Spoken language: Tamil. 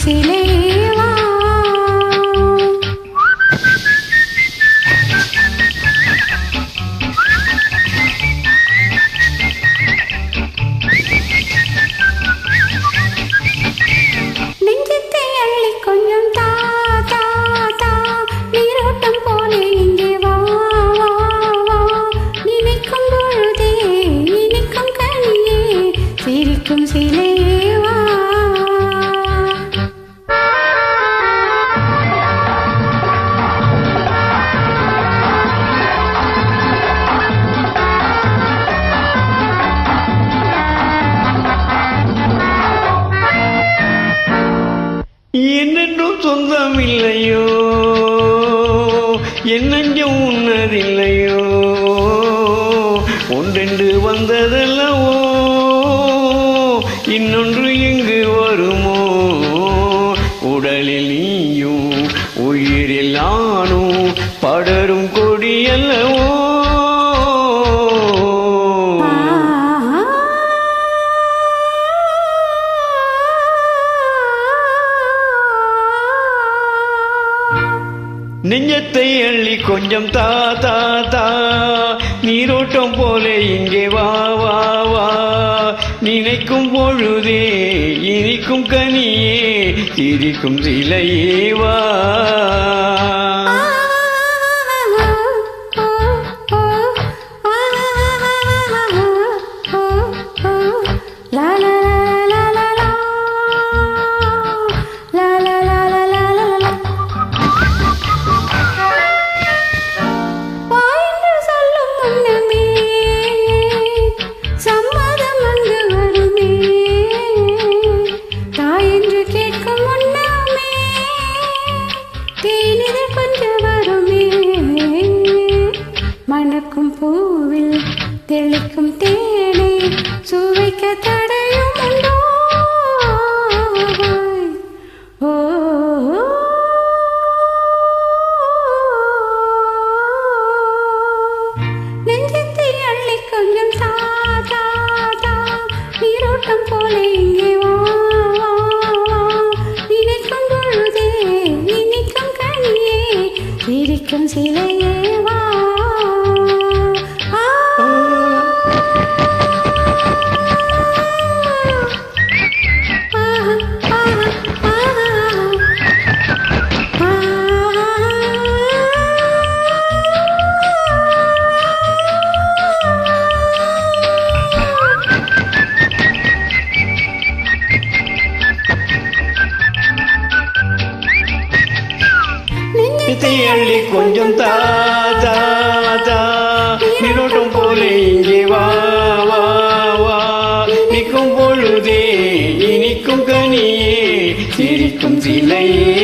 சிலைவா நெஞ்சத்தை அள்ளி கொஞ்சம் தா தா தா நீரோட்டம் போல இங்கே வா வா வா நினைக்கும் பொழுதே இனிக்கும் கனியே சிரிக்கும் சிலைவா என்னென்றும் சொந்தம் இல்லையோ என்னெஞ்சும் உன்னதில்லையோ ஒன்றென்று வந்ததல்லவோ இன்னொன்று எங்கு வருமோ உடலில் நீயும் உயிரில் நானும் படரும் கொடி அல்லவோ நெஞ்சத்தை அள்ளி கொஞ்சம் தா தா தா நீரோட்டம் போல இங்கே வா வா வா நினைக்கும் பொழுதே இனிக்கும் கனியே சிரிக்கும் சிலையே வா மணக்கும் பூவில் தெளிக்கும் தேனை சுவைக்க தடையும் உண்டோ ஓ நெஞ்சத்தை அள்ளி கொஞ்சம் தா தா தா நீரோட்டம் போல இங்கே வா வா வா நினைக்கும் பொழுதே இனிக்கும் கனியே சிரிக்கும் சிலையே வா அள்ளி கொஞ்சம் தா தா தா நீரோட்டம் போல இங்கே வா வா வா நிற்கும் பொழுதே இனிக்கும் கனியே சிரிக்கும் சிலையே